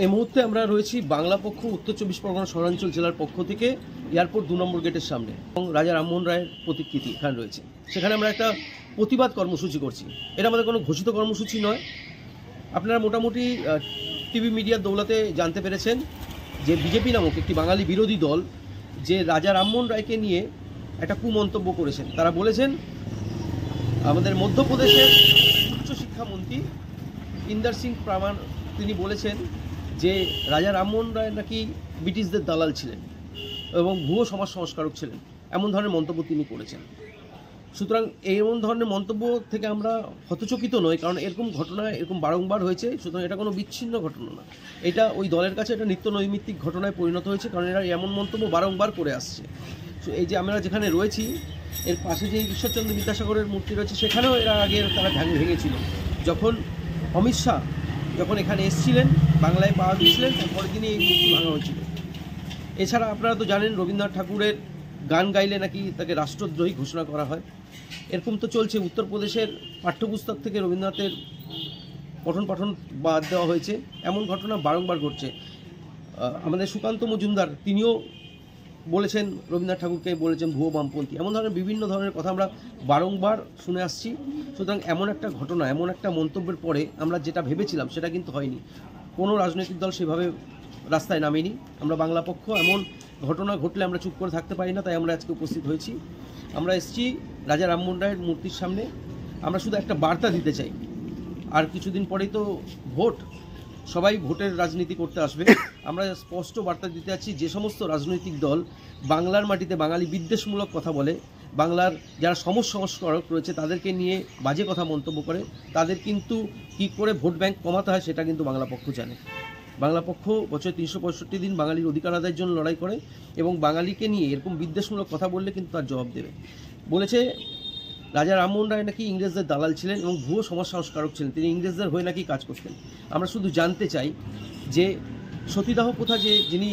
এই মুহূর্তে আমরা রয়েছি বাংলা পক্ষ উত্তর 24 পরগনা শহরাঞ্চল জেলার পক্ষ থেকে এয়ারপোর্ট 2 নম্বর গেটের সামনে এবং রাজা রামমোহন রায়ের প্রতিকৃতি এখানে রয়েছে। সেখানে আমরা একটা প্রতিবাদ কর্মসূচি করছি। এটা আমাদের কোনো ঘোষিত কর্মসূচি নয়। আপনারা মোটামুটি টিভি মিডিয়ার দৌলতে জানতে পেরেছেন যে বিজেপি নামক একটি বাঙালি বিরোধী দল যে রাজা রামমোহন রায়কে নিয়ে একটা কুমন্তব্য করেছেন। তারা বলেছেন আমাদের মধ্যপ্রদেশের উচ্চশিক্ষামন্ত্রী ইন্দর সিং প্রামাণ তিনি বলেছেন যে রাজা রামমোহন রায় নাকি ব্রিটিশদের দালাল ছিলেন এবং ভুয়ো সমাজ সংস্কারক ছিলেন, এমন ধরনের মন্তব্য তিনি করেছেন। সুতরাং এমন ধরনের মন্তব্য থেকে আমরা হতচকিত নই, কারণ এরকম ঘটনা এরকম বারংবার হয়েছে। সুতরাং এটা কোনো বিচ্ছিন্ন ঘটনা না, এটা ওই দলের কাছে এটা নিত্য নৈমিত্তিক ঘটনায় পরিণত হয়েছে, কারণ এরা এমন মন্তব্য বারংবার করে আসছে। এই যে আমরা যেখানে রয়েছি এর পাশে যে ঈশ্বরচন্দ্র বিদ্যাসাগরের মূর্তি রয়েছে সেখানেও এরা আগে তারা ভেঙেছিল। যখন অমিত শাহ যখন এখানে এসেছিলেন, বাংলায় পা দিয়েছিলেন, তারপরের দিনই এই মূর্তি ভাঙা হয়েছিল। এছাড়া আপনারা তো জানেন রবীন্দ্রনাথ ঠাকুরের গান গাইলে নাকি তাকে রাষ্ট্রদ্রোহী ঘোষণা করা হয়। এরকম তো চলছে। উত্তরপ্রদেশের পাঠ্যপুস্তক থেকে রবীন্দ্রনাথের পঠন বাদ দেওয়া হয়েছে, এমন ঘটনা বারংবার ঘটছে। আমাদের সুকান্ত মজুমদার তিনিও বলেছেন, রবীন্দ্রনাথ ঠাকুরকে বলেছেন ভুয়ো বামপন্থী। এমন ধরনের বিভিন্ন ধরনের কথা আমরা বারংবার শুনে আসছি। সুতরাং এমন একটা ঘটনা, এমন একটা মন্তব্যের পরে আমরা যেটা ভেবেছিলাম সেটা কিন্তু হয়নি। কোনো রাজনৈতিক দল সেভাবে রাস্তায় নামেনি। আমরা বাংলা পক্ষ এমন ঘটনা ঘটলে আমরা চুপ করে থাকতে পারি না, তাই আমরা আজকে উপস্থিত হয়েছি। আমরা এসেছি রাজা রামমোহন রায়ের মূর্তির সামনে। আমরা শুধু একটা বার্তা দিতে চাই, আর কিছুদিন পরেই তো ভোট, সবাই ভোটের রাজনীতি করতে আসবে। আমরা স্পষ্ট বার্তা দিতে যাচ্ছি, যে সমস্ত রাজনৈতিক দল বাংলার মাটিতে বাঙালি বিদ্বেষমূলক কথা বলে, বাংলার যারা সমাজ সংস্কারক রয়েছে তাদেরকে নিয়ে বাজে কথা মন্তব্য করে, তাদের কিন্তু কী করে ভোট ব্যাংক কমাতে হয় সেটা কিন্তু বাংলা পক্ষ জানে। বাংলা পক্ষ বছরে 365 দিন বাঙালির অধিকার আদায়ের জন্য লড়াই করে এবং বাঙালিকে নিয়ে এরকম বিদ্বেষমূলক কথা বললে কিন্তু তার জবাব দেবে। বলেছে রাজা রামমোহন রায় নাকি ইংরেজদের দালাল ছিলেন এবং ভুয়ো সমাজ সংস্কারক ছিলেন, তিনি ইংরেজদের হয়ে নাকি কাজ করতেন। আমরা শুধু জানতে চাই যে সতীদাহ প্রথা যিনি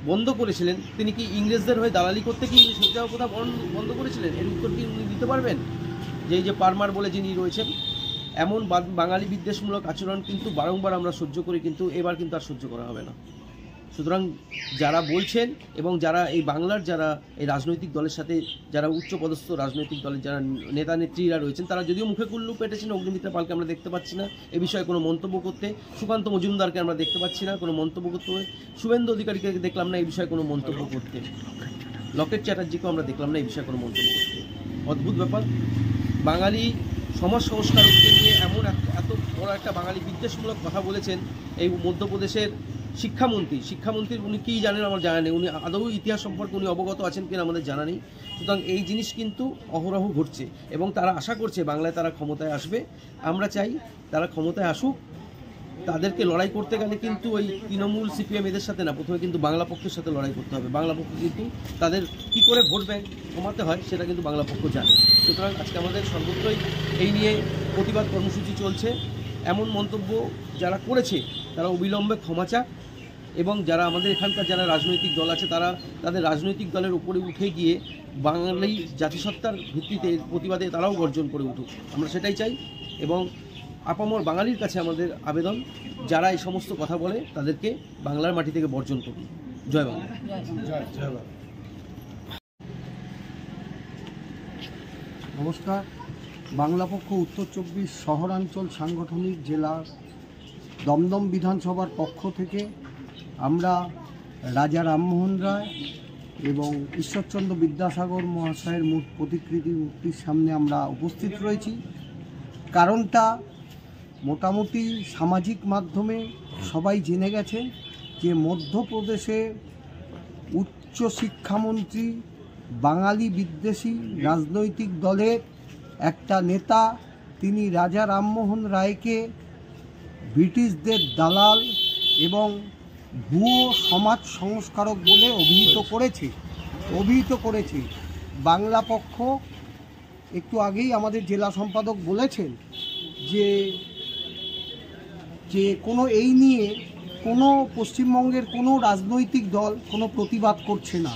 বন্ধ করেছিলেন, তিনি কি ইংরেজদের হয়ে দালালি করতে কি সতীদাহ প্রথা বন্ধ করেছিলেন? এর উত্তর কি উনি দিতে পারবেন? যে পারমার বলে যিনি রয়েছেন, এমন বাঙালি বিদ্বেষমূলক আচরণ কিন্তু বারংবার আমরা সহ্য করি, কিন্তু এবার কিন্তু আর সহ্য করা হবে না। সুতরাং যারা বলছেন এবং যারা এই বাংলার যারা এই রাজনৈতিক দলের সাথে যারা উচ্চপদস্থ রাজনৈতিক দলের যারা নেতা নেত্রীরা রয়েছেন, তারা যদিও মুখে কুল্লু পেটেছেন, অগ্নিমিত্রা পালকে আমরা দেখতে পাচ্ছি না এ বিষয়ে কোনো মন্তব্য করতে, সুকান্ত মজুমদারকে আমরা দেখতে পাচ্ছি না কোনো মন্তব্য করতে, শুভেন্দু অধিকারীকে দেখলাম না এই বিষয়ে কোনো মন্তব্য করতে, লকেট চ্যাটার্জিকেও আমরা দেখলাম না এই বিষয়ে কোনো মন্তব্য করতে। অদ্ভুত ব্যাপার, বাঙালি সমাজ সংস্কারককে নিয়ে এমন এত বড় একটা বাঙালি বিদ্বেষমূলক কথা বলেছেন এই মধ্যপ্রদেশের শিক্ষামন্ত্রীর উনি কী জানেন আমার জানা নেই, উনি আদৌ ইতিহাস সম্পর্কে উনি অবগত আছেন কিনা আমাদের জানা নেই। সুতরাং এই জিনিস কিন্তু অহরহ ঘটছে এবং তারা আশা করছে বাংলায় তারা ক্ষমতায় আসবে। আমরা চাই তারা ক্ষমতায় আসুক। তাদেরকে লড়াই করতে গেলে কিন্তু ওই তৃণমূল সিপিএম এদের সাথে না, প্রথমে কিন্তু বাংলা পক্ষের সাথে লড়াই করতে হবে। বাংলা পক্ষ কিন্তু তাদের কী করে ভোট ব্যাংক কমাতে হয় সেটা কিন্তু বাংলা পক্ষ জানে। সুতরাং আজকে আমাদের সর্বত্রই এই নিয়ে প্রতিবাদ কর্মসূচি চলছে। এমন মন্তব্য যারা করেছে তারা অবিলম্বে ক্ষমা চাক এবং যারা আমাদের এখানকার যারা রাজনৈতিক দল আছে তারা তাদের রাজনৈতিক দলের উপরে উঠে গিয়ে বাঙালি জাতিসত্তার ভিত্তিতে প্রতিবাদে তারাও গর্জন করে উঠুক, আমরা সেটাই চাই। এবং আপামর বাঙালির কাছে আমাদের আবেদন, যারা এই সমস্ত কথা বলে তাদেরকে বাংলার মাটি থেকে বর্জন করুন। জয় বাংলা। নমস্কার। বাংলা পক্ষ উত্তর 24 শহরাঞ্চল সাংগঠনিক জেলার দমদম বিধানসভার পক্ষ থেকে আমরা রাজা রামমোহন রায় এবং ঈশ্বরচন্দ্র বিদ্যাসাগর মহাশয়ের প্রতিকৃতির সামনে আমরা উপস্থিত রয়েছি। কারণটা মোটামুটি সামাজিক মাধ্যমে সবাই জেনে গেছে যে মধ্যপ্রদেশে উচ্চশিক্ষামন্ত্রী বাঙালি বিদ্বেষী রাজনৈতিক দলের একটা নেতা, তিনি রাজা রামমোহন রায়কে ব্রিটিশদের দালাল এবং ভুয়ো সমাজ সংস্কারক বলে অভিহিত করেছে। বাংলা পক্ষ একটু আগেই আমাদের জেলা সম্পাদক বলেছেন যে কোনো এই নিয়ে কোনো পশ্চিমবঙ্গের কোনো রাজনৈতিক দল কোনো প্রতিবাদ করছে না,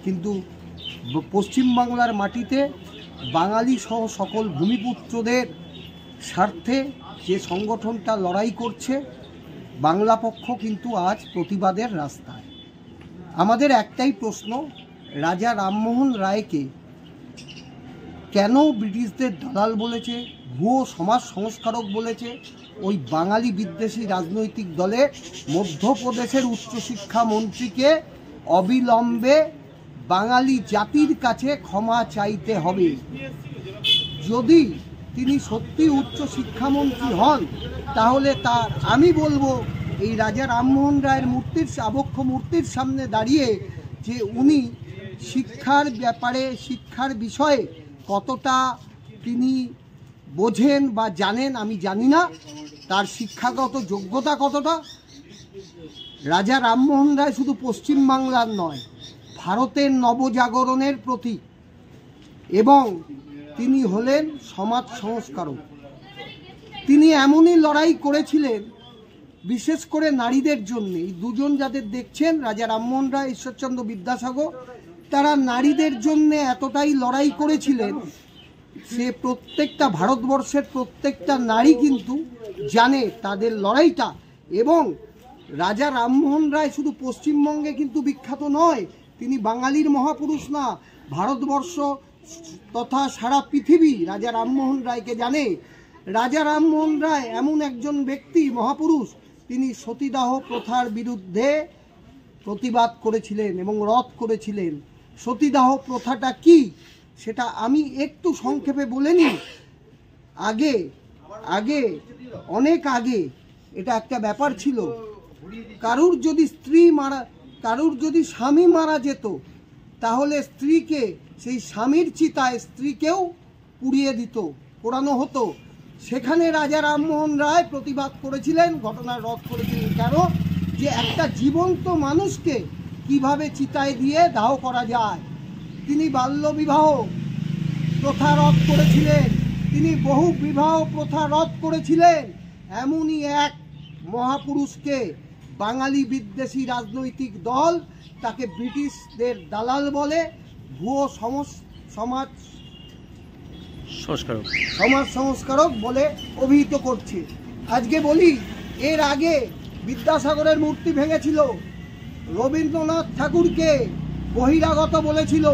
কিন্তু পশ্চিমবাংলার মাটিতে বাঙালি সহ সকল ভূমিপুত্রদের স্বার্থে যে সংগঠনটা লড়াই করছে, বাংলা পক্ষ কিন্তু আজ প্রতিবাদের রাস্তায়। আমাদের একটাই প্রশ্ন, রাজা রামমোহন রায়কে কেন ব্রিটিশদের দালাল বলেছে, ভুয়ো সমাজ সংস্কারক বলেছে ওই বাঙালি বিদ্বেষী রাজনৈতিক দলের মধ্যপ্রদেশের উচ্চশিক্ষা মন্ত্রীকে অবিলম্বে বাঙালি জাতির কাছে ক্ষমা চাইতে হবে। যদি তিনি সত্যি উচ্চশিক্ষামন্ত্রী হন তাহলে তার আমি বলবো এই রাজা রামমোহন রায়ের আবক্ষ মূর্তির সামনে দাঁড়িয়ে যে উনি শিক্ষার ব্যাপারে, শিক্ষার বিষয়ে কতটা তিনি বোঝেন বা জানেন আমি জানি না, তার শিক্ষাগত যোগ্যতা কতটা। রাজা রামমোহন রায় শুধু পশ্চিমবাংলার নয়, ভারতের নবজাগরণের প্রতীক এবং তিনি হলেন সমাজ সংস্কারক। তিনি এমনই লড়াই করেছিলেন বিশেষ করে নারীদের জন্য। এই দুজন যাদের দেখছেন, রাজা রামমোহন রায়, ঈশ্বরচন্দ্র বিদ্যাসাগর, তারা নারীদের জন্য এতটাই লড়াই করেছিলেন, সে প্রত্যেকটা ভারতবর্ষের প্রত্যেকটা নারী কিন্তু জানে তাদের লড়াইটা। এবং রাজা রামমোহন রায় শুধু পশ্চিমবঙ্গে কিন্তু বিখ্যাত নয়, তিনি বাঙালির মহাপুরুষ না, ভারতবর্ষ তথা সারা পৃথিবী রাজা রামমোহন রায়কে জানে। রাজা রামমোহন রায় এমন একজন ব্যক্তি, মহাপুরুষ, তিনি সতীদাহ প্রথার বিরুদ্ধে প্রতিবাদ করেছিলেন এবং রদ করেছিলেন। সতীদাহ প্রথাটা কি সেটা আমি একটু সংক্ষেপে বলে নিই। অনেক আগে এটা একটা ব্যাপার ছিল, কারুর যদি স্বামী মারা যেত তাহলে স্ত্রীকে সেই স্বামীর চিতায় স্ত্রীকেও পোড়ানো হতো। সেখানে রাজা রামমোহন রায় প্রতিবাদ করেছিলেন, ঘটনা রদ করেছিলেন। কেন? যে একটা জীবন্ত মানুষকে কিভাবে চিতায় দিয়ে দাহ করা যায়। তিনি বাল্যবিবাহ প্রথা রদ করেছিলেন, তিনি বহু বিবাহ প্রথা রদ করেছিলেন। এমনই এক মহাপুরুষকে বাঙালি বিদ্বেষী রাজনৈতিক দল তাকে ব্রিটিশদের দালাল বলে, ভুয়ো সমাজ সংস্কারক বলে অভিহিত করছে। আজকে বলি, এর আগে বিদ্যাসাগরের মূর্তি ভেঙেছিল, রবীন্দ্রনাথ ঠাকুরকে বহিরাগত বলেছিল।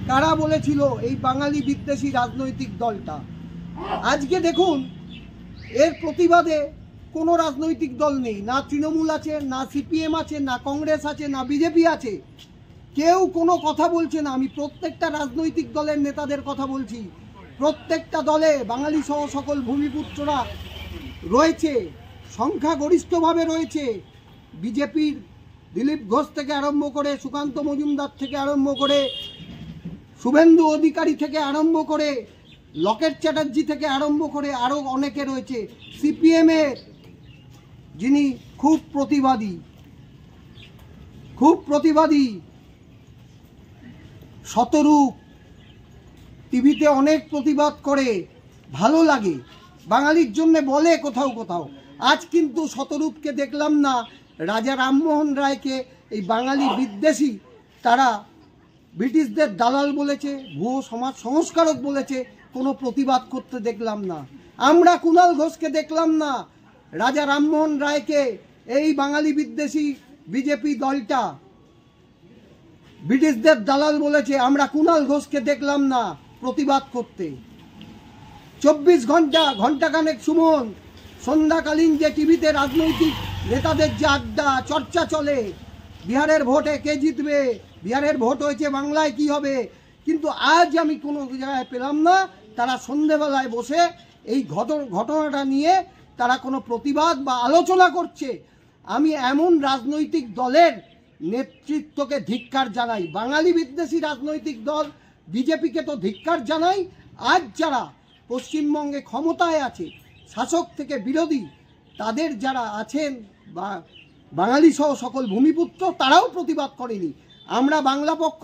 কারা বলেছিল? এই বাঙালি বিদ্বেষী রাজনৈতিক দলটা। আজকে দেখুন, এর প্রতিবাদে কোনো রাজনৈতিক দল নেই, না তৃণমূল আছে, না সিপিএম আছে, না কংগ্রেস আছে, না বিজেপি আছে, কেউ কোনো কথা বলছে না। আমি প্রত্যেকটা রাজনৈতিক দলের নেতাদের কথা বলছি, প্রত্যেকটা দলে বাঙালি সহ সকল ভূমিপুত্ররা রয়েছে, সংখ্যাগরিষ্ঠভাবে রয়েছে। বিজেপির দিলীপ ঘোষ থেকে আরম্ভ করে, সুকান্ত মজুমদার থেকে আরম্ভ করে, শুভেন্দু অধিকারী থেকে আরম্ভ করে, লকেট চ্যাটার্জি থেকে আরম্ভ করে আরও অনেকে রয়েছে। সিপিএমের যিনি খুব প্রতিবাদী শতরূপ, টিভিতে অনেক প্রতিবাদ করে, ভালো লাগে, বাঙালির জন্য বলে কোথাও কোথাও। আজ কিন্তু শতরূপকে দেখলাম না, রাজা রামমোহন রায়কে এই বাঙালি বিদ্বেষী তারা ব্রিটিশদের দালাল বলেছে, ভুয়ো সমাজ সংস্কারক বলেছে, কোনো প্রতিবাদ করতে দেখলাম না। আমরা কুণাল ঘোষকে দেখলাম না, রাজা রামমোহন রায়কে এই বাঙালি বিদ্বেষী বিজেপি দলটা ব্রিটিশদের দালাল বলেছে, আমরা কুণাল ঘোষকে দেখলাম না প্রতিবাদ করতে। 24 ঘন্টাখানেক সুমন সন্ধ্যাকালীন যে টিভিতে রাজনৈতিক নেতাদের যে আড্ডা চর্চা চলে, বিহারের ভোটে কে জিতবে, বিহারের ভোট হয়েছে বাংলায় কি হবে, কিন্তু আজ আমি কোনো জায়গায় পেলাম না তারা সন্ধেবেলায় বসে এই ঘটনাটা নিয়ে তারা কোনো প্রতিবাদ বা আলোচনা করছে। আমি এমন রাজনৈতিক দলের নেতৃত্বকে ধিক্কার জানাই, বাঙালি বিদ্বেষী রাজনৈতিক দল বিজেপিকে তো ধিক্কার জানাই। আজ যারা পশ্চিমবঙ্গে ক্ষমতায় আছে, শাসক থেকে বিরোধী, তাদের যারা আছেন বা বাঙালি সহ সকল ভূমিপুত্র, তারাও প্রতিবাদ করেনি। আমরা বাংলা পক্ষ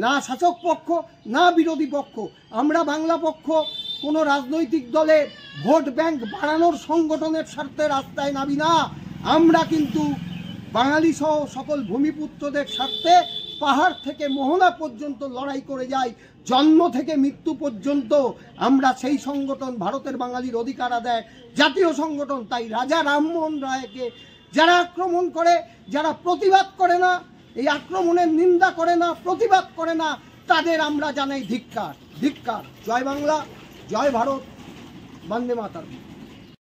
না, শাসক পক্ষ না, বিরোধী পক্ষ। আমরা বাংলা পক্ষ কোনো রাজনৈতিক দলের ভোট ব্যাংক বাড়ানোর সংগঠনের স্বার্থে রাস্তায় নামি না। আমরা কিন্তু বাঙালি সহ সকল ভূমিপুত্রদের স্বার্থে পাহাড় থেকে মোহনা পর্যন্ত লড়াই করে যাই, জন্ম থেকে মৃত্যু পর্যন্ত আমরা সেই সংগঠন, ভারতের বাঙালির অধিকার আদায় জাতীয় সংগঠন। তাই রাজা রামমোহন রায়কে যারা আক্রমণ করে, যারা প্রতিবাদ করে না, এই আক্রমণের নিন্দা করে না, প্রতিবাদ করে না, তাদের আমরা জানাই ধিক্কার, ধিক্কার। জয় বাংলা, জয় ভারত, বন্দে মাতরম।